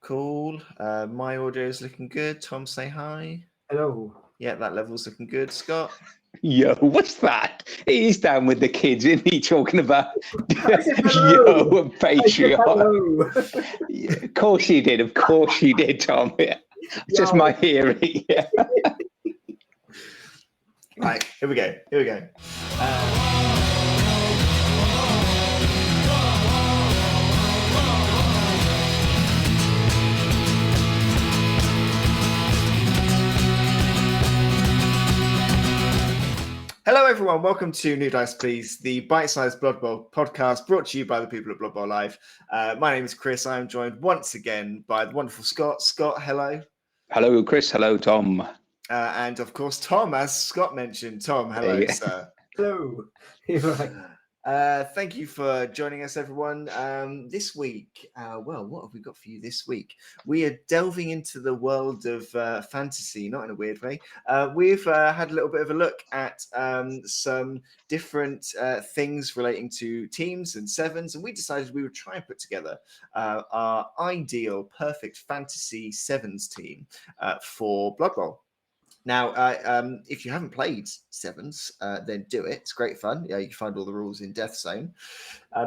Cool. My audio is looking good. Tom, say hi. Hello. Yeah, that level's looking good. Scott. Yo, what's that? He's down with the kids, isn't he? Talking about I said yo hello. and I said Patreon. hello. Yeah, of course you did. Of course you did, Tom. Yeah. It's just my hearing. Yeah. Right, here we go. Hello, everyone. Welcome to New Dice Please, the bite-sized Blood Bowl podcast brought to you by the people at Blood Bowl Live. My name is Chris. I am joined once again by the wonderful Scott. Scott, hello. Hello, Chris. Hello, Tom. And of course, Tom, as Scott mentioned. Tom, hello, Yeah. sir. Hello. You're right. Thank you for joining us, everyone. This week, what have we got for you this week? We are delving into the world of fantasy, not in a weird way. We've had a little bit of a look at some different things relating to teams and sevens, and we decided we would try and put together our ideal, perfect fantasy sevens team for Blood Bowl. Now, if you haven't played sevens, then do it. It's great fun. Yeah, you can find all the rules in Death Zone.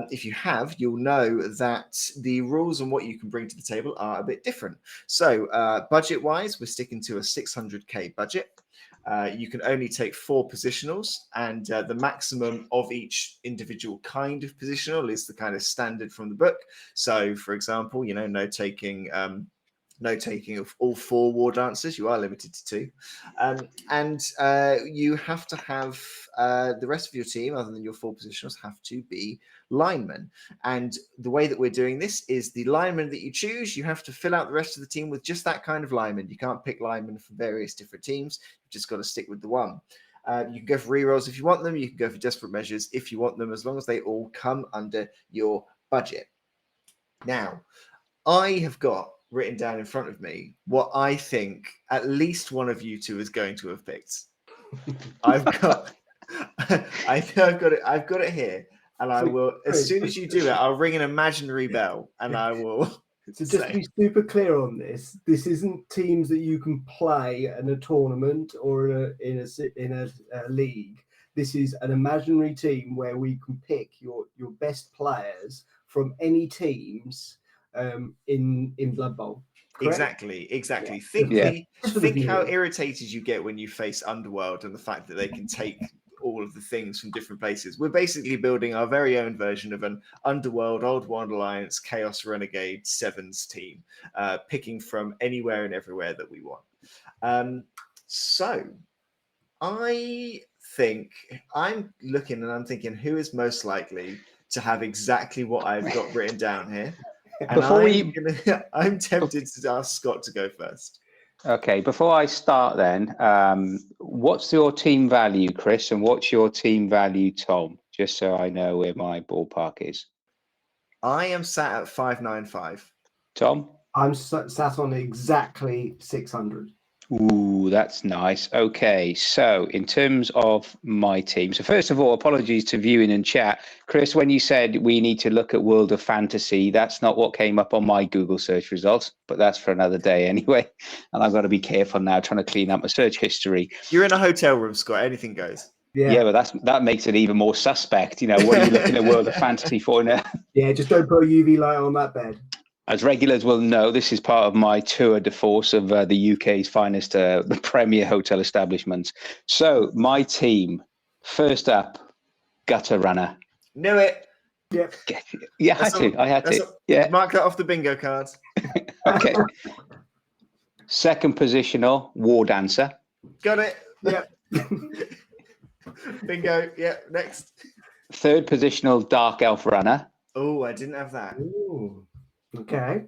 If you have, you'll know that the rules and what you can bring to the table are a bit different. So, budget-wise, we're sticking to a 600k budget. You can only take 4 positionals, and the maximum of each individual kind of positional is the kind of standard from the book. So, for example, no taking of all 4 war dancers. You are limited to 2, and you have to have the rest of your team, other than your 4 positionals, have to be linemen. And the way that we're doing this is the lineman that you choose, you have to fill out the rest of the team with just that kind of lineman. You can't pick linemen from various different teams. You've just got to stick with the one. You can go for rerolls if you want them. You can go for desperate measures if you want them, as long as they all come under your budget. Now, I have got written down in front of me what I think at least one of you two is going to have picked. I've got it here, and I will, as soon as you do it, I'll ring an imaginary bell, and I will. So just to be super clear on this, this isn't teams that you can play in a tournament or in a league. This is an imaginary team where we can pick your best players from any teams in Blood Bowl. Correct? Exactly. Yeah. Think how irritated you get when you face Underworld and the fact that they can take all of the things from different places. We're basically building our very own version of an Underworld, Old World Alliance, Chaos Renegade Sevens team, picking from anywhere and everywhere that we want. So I think I'm looking and I'm thinking, who is most likely to have exactly what I've got written down here? And I'm tempted to ask Scott to go first. Okay, before I start then, what's your team value, Chris, and what's your team value, Tom? Just so I know where my ballpark is. I am sat at 595. Tom? I'm sat on exactly 600. Ooh, that's nice. Okay, so in terms of my team, so first of all, apologies to viewing and chat. Chris, when you said we need to look at World of Fantasy, that's not what came up on my Google search results, but that's for another day anyway. And I've got to be careful now trying to clean up my search history. You're in a hotel room, Scott. Anything goes. Yeah, but that makes it even more suspect. What are you looking at World of Fantasy for now? Yeah, just don't put a UV light on that bed. As regulars will know, this is part of my tour de force of the UK's finest, the premier hotel establishments. So my team, first up, Gutter Runner. Knew it. Yep. Yeah, I had to. Yeah. Mark that off the bingo cards. Okay. Second positional, War Dancer. Got it. Yep. Bingo. Yeah, next. Third positional, Dark Elf Runner. Oh, I didn't have that. Ooh. Okay.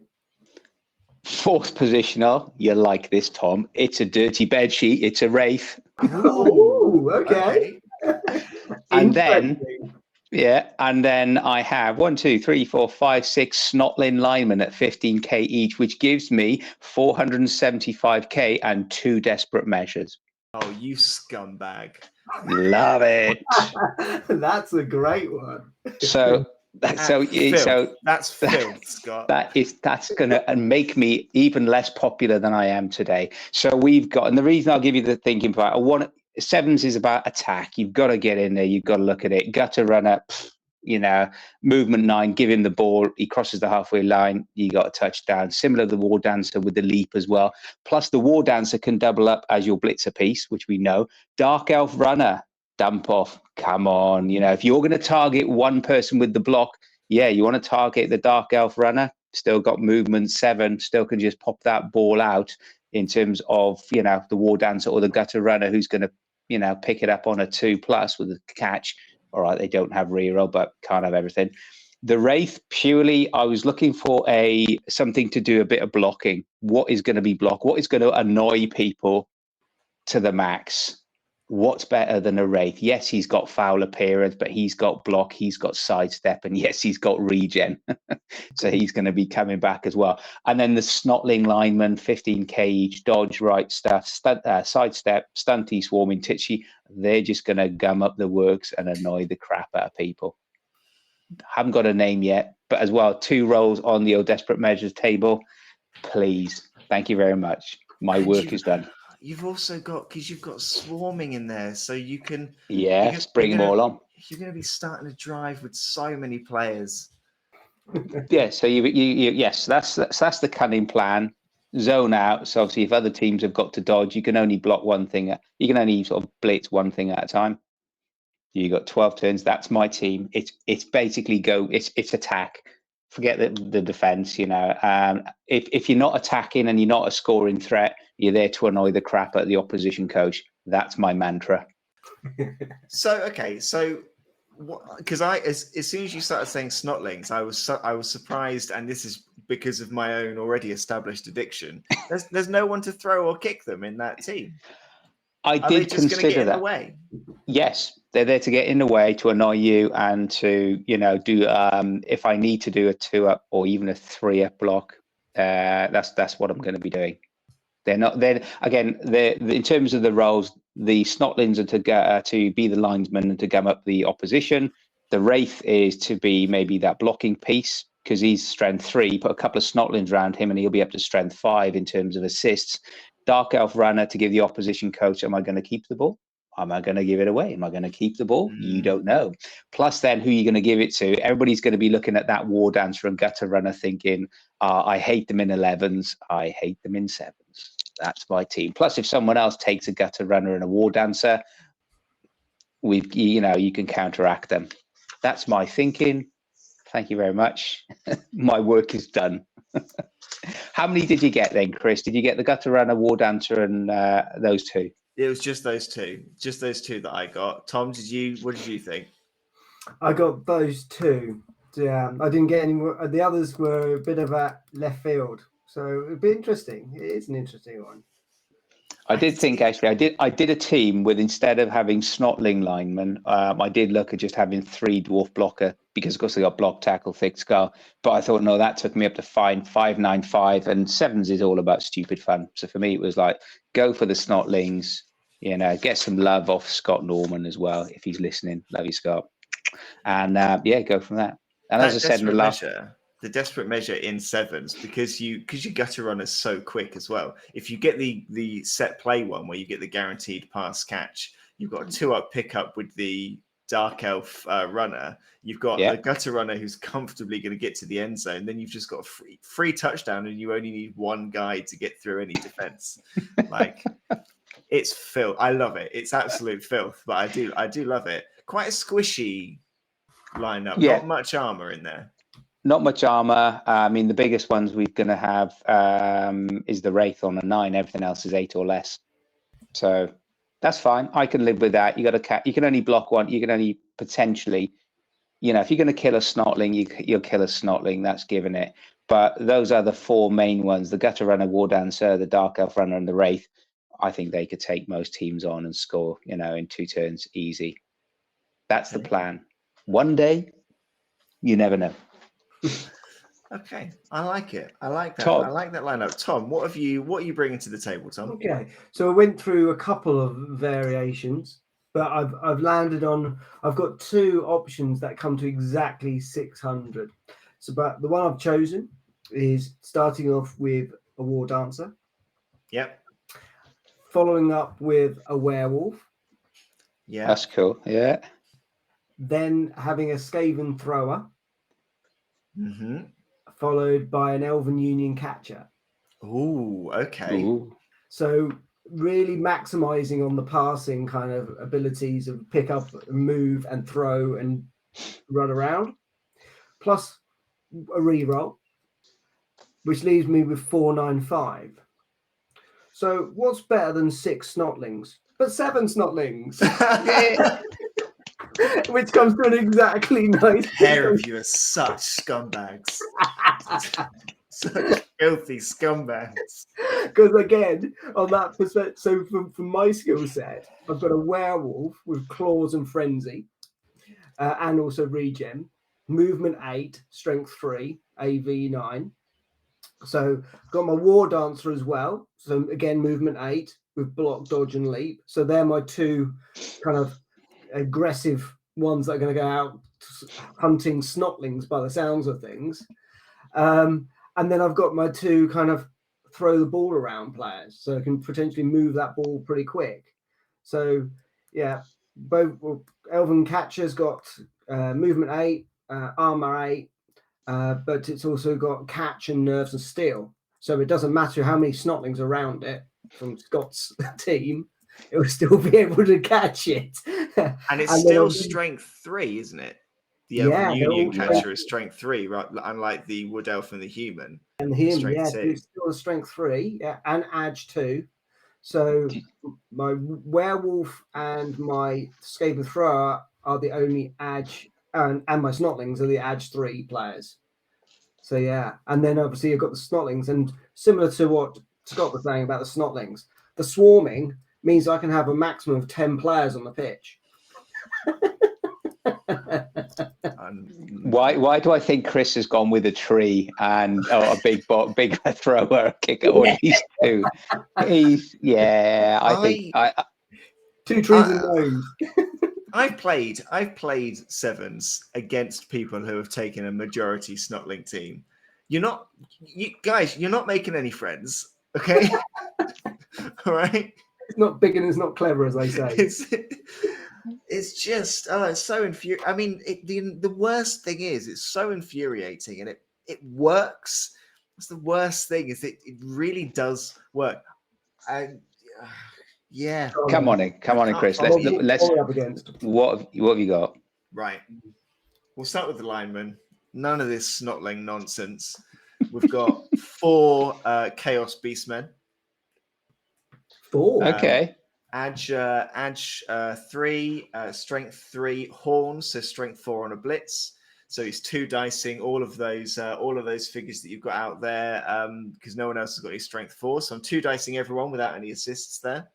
Fourth positional, you like this, Tom. It's a dirty bed sheet. It's a Wraith. Ooh, okay. And then I have 1, 2, 3, 4, 5, 6 Snotlin linemen at 15k each, which gives me 475k and 2 desperate measures. Oh, you scumbag. Love it. That's a great one. So Filth. That's filth, Scott. That's gonna make me even less popular than I am today. So we've got, and the reason I'll give you the thinking part. Sevens is about attack. You've got to get in there. You've got to look at it. Gutter runner, movement 9. Give him the ball. He crosses the halfway line. You got a touchdown. Similar to the war dancer with the leap as well. Plus the war dancer can double up as your blitzer piece, which we know. Dark elf runner, dump off. Come on, if you're going to target one person with the block. Yeah, you want to target the dark elf runner, still got movement 7, still can just pop that ball out in terms of, the war dancer or the gutter runner who's going to, pick it up on a 2+ with a catch. All right, they don't have reroll, but can't have everything. The Wraith, purely, I was looking for something to do a bit of blocking. What is going to be blocked? What is going to annoy people to the max? What's better than a Wraith? Yes, he's got foul appearance, but he's got block, he's got sidestep, and yes, he's got regen. So he's going to be coming back as well. And then the Snotling lineman, 15k each, dodge, right stuff, sidestep, stunty, swarming, titchy. They're just going to gum up the works and annoy the crap out of people. Haven't got a name yet, but as well, 2 rolls on the old Desperate Measures table. Please. Thank you very much. My work is done. You've also got, because you've got swarming in there, so you can. Yes, bring them all on. You're going to be starting to drive with so many players. Yeah, so yes, that's the cunning plan. Zone out. So obviously, if other teams have got to dodge, you can only block one thing. You can only sort of blitz one thing at a time. You got 12 turns. That's my team. It's basically it's attack. Forget the defense. If you're not attacking and you're not a scoring threat, you're there to annoy the crap out of the opposition coach. That's my mantra. So because as soon as you started saying snotlings, I was surprised, and this is because of my own already established addiction. There's no one to throw or kick them in that team. I did consider that. The way? Yes, they're there to get in the way, to annoy you, and to do if I need to do a 2-up or even a 3-up block. That's what I'm going to be doing. They're not. Then again, in terms of the roles, the Snotlings are to be the linesman and to gum up the opposition. The Wraith is to be maybe that blocking piece because he's strength 3. Put a couple of Snotlings around him and he'll be up to strength 5 in terms of assists. Dark Elf runner to give the opposition coach. Am I going to keep the ball? Am I going to give it away? Am I going to keep the ball? You don't know. Plus, then who are you going to give it to? Everybody's going to be looking at that war dancer and gutter runner, thinking, "I hate them in 11s. I hate them in 7s." That's my team. Plus, if someone else takes a gutter runner and a war dancer, you can counteract them. That's my thinking. Thank you very much. My work is done. How many did you get then, Chris? Did you get the gutter runner, war dancer, and those 2? It was just those 2. Just those 2 that I got. Tom, what did you think? I got those 2. Yeah, I didn't get any more. The others were a bit of a left field. So it'd be interesting. It is an interesting one. I did think actually, I did a team with, instead of having Snotling linemen, I did look at just having 3 dwarf blocker because of course they got block, tackle, thick skull. But I thought, no, that took me up to 5.95, and 7s is all about stupid fun. So for me, it was like, go for the Snotlings, get some love off Scott Norman as well if he's listening. Love you, Scott. And go from that. And as I said in the last. The desperate measure in 7s, because your gutter runner's so quick as well. If you get the set play one where you get the guaranteed pass catch, you've got a 2-up pickup with the dark elf runner. You've got the gutter runner who's comfortably going to get to the end zone. Then you've just got a free touchdown, and you only need one guy to get through any defense. Like, it's filth. I love it. It's absolute filth, but I do love it. Quite a squishy lineup. Yeah. Not much armor in there. Not much armor. I mean, the biggest ones we're going to have is the Wraith on a 9. Everything else is 8 or less. So that's fine. I can live with that. You can only block one. You can only potentially, if you're going to kill a Snotling, you'll kill a Snotling. That's given it. But those are the 4 main ones: the Gutter Runner, War Dancer, the Dark Elf Runner, and the Wraith. I think they could take most teams on and score, in 2 turns easy. That's the plan. One day, you never know. Okay, I like it. I like that. Tom. I like that lineup. Tom, what are you bringing to the table, Tom? Okay, so I went through a couple of variations, but I've landed on. I've got 2 options that come to exactly 600. So, but the one I've chosen is starting off with a war dancer, Yep. following up with a werewolf, Yeah. That's cool. Yeah. then having a Skaven thrower, Mm-hmm. followed by an Elven Union catcher. Ooh, okay. Ooh. So really maximizing on the passing kind of abilities of pick up, move, and throw and run around, plus a reroll, which leaves me with 495. So what's better than 6 snotlings? But 7 snotlings, Yeah. which comes to an exactly nice Pair of you are such scumbags. Such filthy scumbags. Because again, on that perspective, so from my skill set, I've got a werewolf with claws and frenzy, and also regen, movement 8, strength 3, AV 9. So got my war dancer as well. So again, movement 8 with block, dodge, and leap. So they're my 2 kind of aggressive ones that are going to go out hunting snotlings by the sounds of things. And then I've got my 2 kind of throw the ball around players, so I can potentially move that ball pretty quick. So yeah, both Elven Catcher's got movement 8, armor 8, but it's also got catch and nerves and steel. So it doesn't matter how many snotlings around it from Scott's team, it will still be able to catch it. And it's then still obviously- strength 3, isn't it? The Yeah, Elven they're Union all- catcher is strength 3, right? Unlike the Wood Elf and the Human. and him, strength yeah, 2. it's still a strength 3, yeah, and edge 2. So my werewolf and my Skaven thrower are the only edge, and my snotlings are the edge 3 players. So yeah, and then obviously you've got the snotlings, and similar to what Scott was saying about the snotlings, the swarming means I can have a maximum of 10 players on the pitch. Why do I think Chris has gone with a tree and a big thrower, kicker, or at least 2? I think 2 trees and gnomes. I've played sevens against people who have taken a majority snotling team. You're not making any friends, okay? All right. It's not big and it's not clever, as they say. It's just it's so infuriating. I mean, the worst thing is it's so infuriating, and it works. What's the worst thing is it really does work. Yeah. come on in, Chris. Let's. Up against. What have you got? Right. We'll start with the linemen. None of this snotling nonsense. We've got 4 Chaos Beastmen. 4. Okay. Edge 3, strength 3 horns, so strength 4 on a blitz. So he's 2 dicing all of those figures that you've got out there, because no one else has got any strength 4. So I'm 2 dicing everyone without any assists there.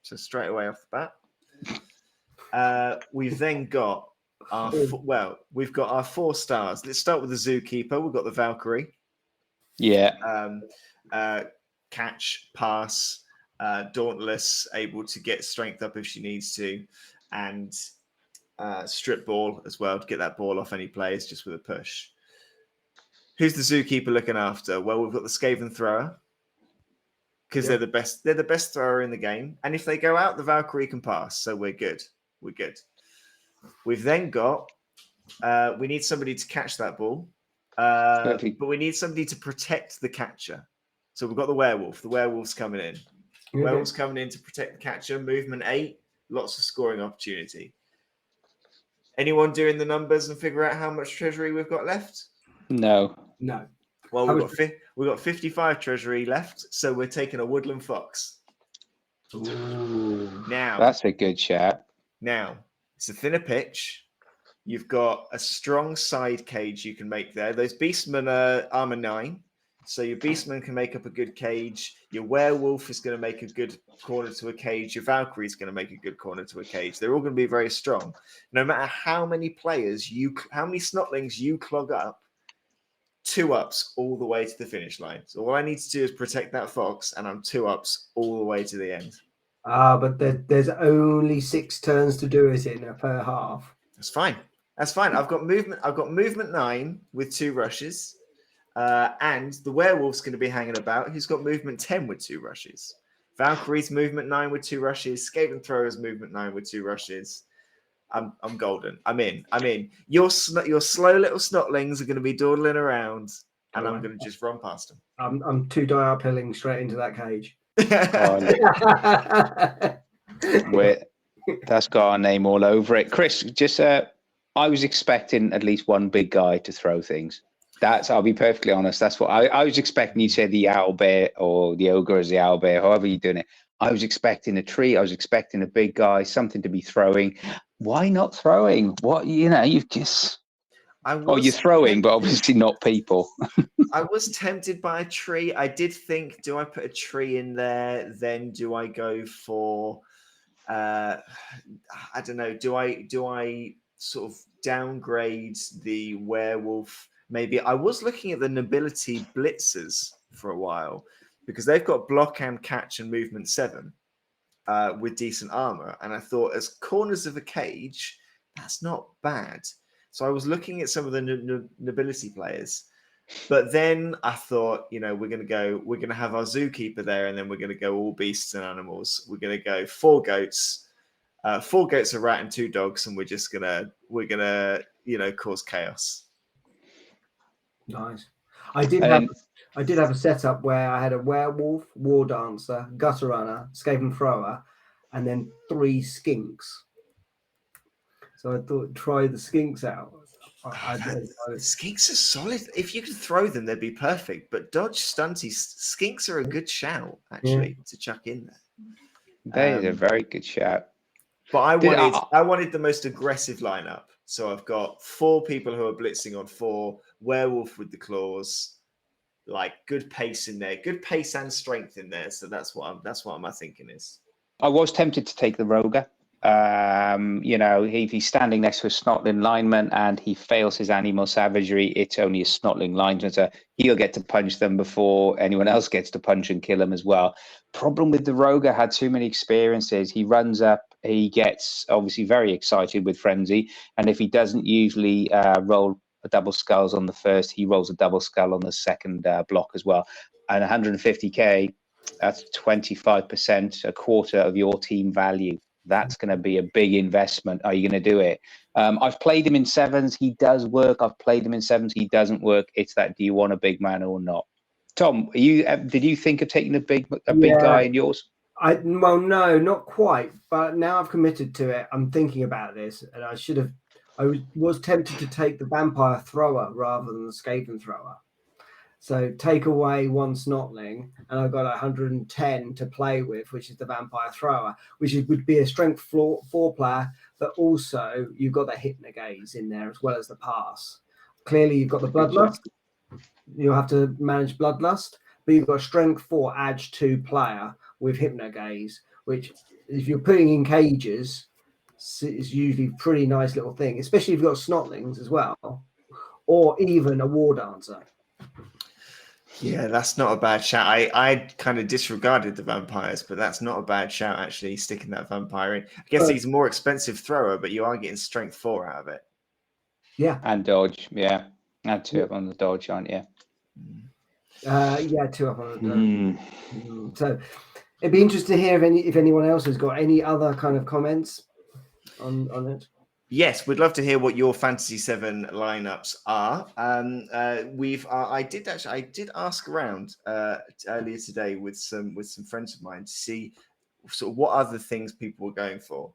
So straight away off the bat. We've then got we've got our 4 stars. Let's start with the Zookeeper. We've got the Valkyrie. Yeah. Catch, pass, dauntless, able to get strength up if she needs to, and strip ball as well to get that ball off any players just with a push. Who's the Zookeeper looking after? Well, we've got the Skaven thrower, because they're the best. They're the best thrower in the game, and if they go out, the Valkyrie can pass. So we're good. We're good. We've then got. We need somebody to catch that ball, but we need somebody to protect the catcher. So we've got the werewolf. The werewolf's coming in. Okay. Werewolf's coming in to protect the catcher. Movement 8. Lots of scoring opportunity. Anyone doing the numbers and figure out how much treasury we've got left? No. Well, we've got 55 treasury left, so we're taking a woodland fox. Ooh. Now That's a good shout. Now it's a thinner pitch. You've got a strong side cage you can make there. Those beastmen are armor 9. So your beastman can make up a good cage. Your werewolf is going to make a good corner to a cage. Your Valkyrie is going to make a good corner to a cage. They're all going to be very strong. No matter how many how many snotlings you clog up, 2 ups all the way to the finish line. So all I need to do is protect that fox, and I'm 2 ups all the way to the end. But there's only 6 turns to do it in per half. That's fine. That's fine. I've got movement 9 with 2 rushes. And the werewolf's going to be hanging about. Who's got movement 10 with 2 rushes? Valkyrie's movement 9 with 2 rushes. Skaven Thrower's movement 9 with 2 rushes. I'm golden. I'm in. Your slow little snotlings are going to be dawdling around, and I'm going to just run past them. I'm 2 die uphilling straight into that cage. That's got our name all over it. Chris, just I was expecting at least one big guy to throw things. I'll be perfectly honest. That's what I was expecting. You said the owlbear or the ogre as the owlbear, however you're doing it. I was expecting a tree. I was expecting a big guy, something to be throwing. Why not throwing? What, you've just... you're throwing, but obviously not people. I was tempted by a tree. I did think, do I put a tree in there? Then do I go for, I don't know, do I sort of downgrade the werewolf? Maybe I was looking at the nobility blitzers for a while because they've got block and catch and movement 7 with decent armor. And I thought as corners of a cage, that's not bad. So I was looking at some of the nobility players. But then I thought, we're going to have our zookeeper there, and then we're going to go all beasts and animals. We're going to go 4 goats, 4 goats, a rat, and 2 dogs, and we're gonna cause chaos. Nice. I did have a setup where I had a werewolf, war dancer, gutter runner, skaven thrower, and then 3 skinks. So I thought, try the skinks out. Skinks are solid. If you could throw them, they'd be perfect. But dodge stunties, skinks are a good shout actually to chuck in there. They're a very good shout. But I wanted the most aggressive lineup. So I've got 4 people who are blitzing on 4, werewolf with the claws, like good pace in there, good pace and strength in there. So that's what my thinking is. I was tempted to take the roger. If he's standing next to a snotling lineman and he fails his animal savagery, it's only a snotling lineman, so he'll get to punch them before anyone else gets to punch and kill him as well. Problem with the roger, had too many experiences. He runs up, he gets obviously very excited with frenzy, and if he doesn't usually roll a double skulls on the first, he rolls a double skull on the second block as well. And 150k, that's 25%, a quarter of your team value. That's going to be a big investment. Are you going to do it? I've played him in 7s. He does work. I've played him in 7s. He doesn't work. It's that, do you want a big man or not? Tom, did you think of taking a big guy in yours? Well, no, not quite. But now I've committed to it. I'm thinking about this, and I was tempted to take the vampire thrower rather than the skaven thrower. So take away 1 snotling, and I've got 110 to play with, which is the vampire thrower, which would be a strength 4 player, but also you've got the hypnogaze in there as well as the pass. Clearly, you've got the bloodlust. You'll have to manage bloodlust, but you've got a strength 4 edge 2 player with hypnogaze, which if you're putting in cages, is usually a pretty nice little thing, especially if you've got snotlings as well, or even a war dancer. Yeah, that's not a bad shout. I kind of disregarded the vampires, but that's not a bad shout, actually, sticking that vampire in. I guess he's a more expensive thrower, but you are getting strength 4 out of it. Yeah. And dodge, yeah. And 2 up on the dodge, aren't you? Yeah, 2 up on the dodge. So it'd be interesting to hear if anyone else has got any other kind of comments on it. Yes, we'd love to hear what your Fantasy 7 lineups are. I did ask around earlier today with some friends of mine to see sort of what other things people were going for.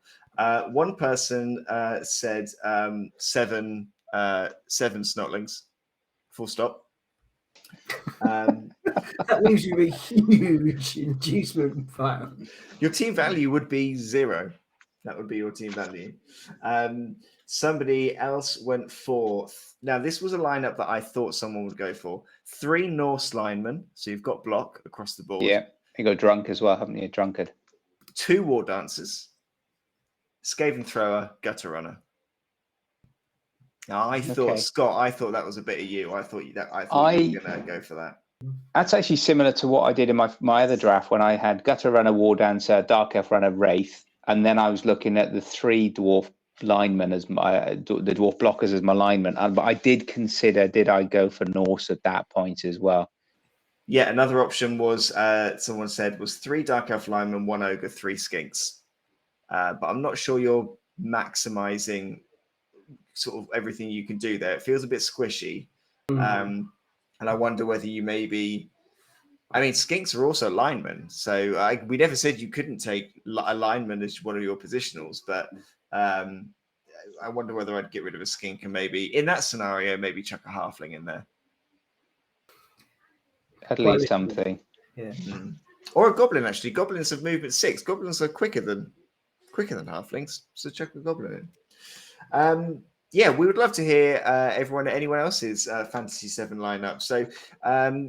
One person said 7 snotlings, full stop. That leaves you a huge inducement file. Your team value would be 0. That would be your team value. Somebody else went for... Now, this was a lineup that I thought someone would go for. 3 Norse linemen. So you've got block across the board. Yeah. You got drunk as well, haven't you? Drunkard. 2 war dancers. Skaven thrower, gutter runner. Now, I thought, Scott, that was a bit of you. I thought you were going to go for that. That's actually similar to what I did in my other draft when I had Gutter Runner, War Dancer, Dark Elf Runner, Wraith, and then I was looking at the 3 dwarf linemen as the dwarf blockers as my linemen. But I did consider, did I go for Norse at that point as well? Yeah, another option was someone said was 3 Dark Elf linemen, 1 ogre, 3 skinks. But I'm not sure you're maximizing sort of everything you can do there. It feels a bit squishy. And I wonder whether you maybe, I mean, skinks are also linemen. So we never said you couldn't take a lineman as one of your positionals, but I wonder whether I'd get rid of a skink and maybe in that scenario, maybe chuck a halfling in there. At least something. Yeah. Or a goblin, actually. Goblins have movement 6. Goblins are quicker than halflings, so chuck a goblin in. Yeah, we would love to hear anyone else's Fantasy 7 lineup. So,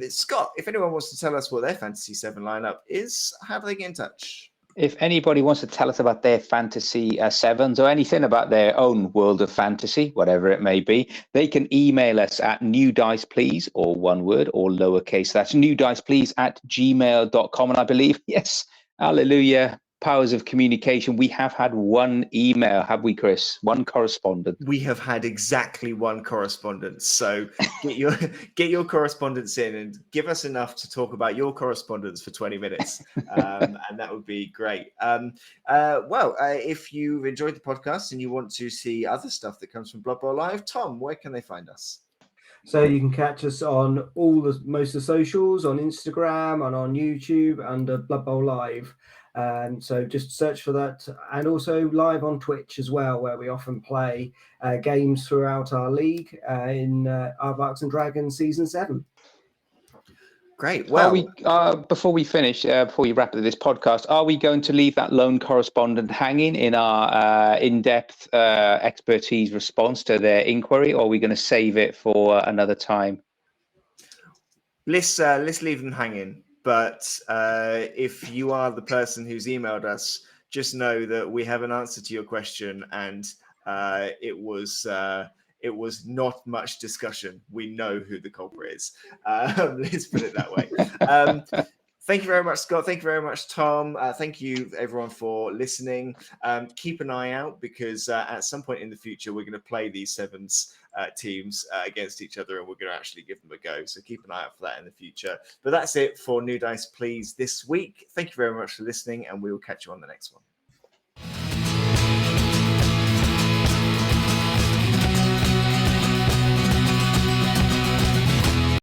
Scott, if anyone wants to tell us what their Fantasy 7 lineup is, how do they get in touch? If anybody wants to tell us about their Fantasy 7s or anything about their own world of fantasy, whatever it may be, they can email us at newdiceplease, or one word, or lowercase. That's newdiceplease@gmail.com. And I believe, yes, hallelujah, powers of communication. We have had one email, have we, Chris? One correspondent. We have had exactly one correspondence. So get your correspondence in and give us enough to talk about your correspondence for 20 minutes. And that would be great. If you've enjoyed the podcast and you want to see other stuff that comes from Blood Bowl Live, Tom, where can they find us? So you can catch us on most of the socials, on Instagram and on YouTube under Blood Bowl Live. So just search for that, and also live on Twitch as well, where we often play games throughout our league in Aardvarks and Dragons Season 7. Great. Well, before we finish, before we wrap up this podcast, are we going to leave that lone correspondent hanging in our in-depth expertise response to their inquiry, or are we going to save it for another time? Let's leave them hanging. But if you are the person who's emailed us, just know that we have an answer to your question, and it was not much discussion. We know who the culprit is. Let's put it that way. Thank you very much, Scott. Thank you very much, Tom. Thank you, everyone, for listening. Keep an eye out, because at some point in the future, we're going to play these 7s teams against each other, and we're going to actually give them a go. So keep an eye out for that in the future. But that's it for New Dice Please this week. Thank you very much for listening, and we will catch you on the next one.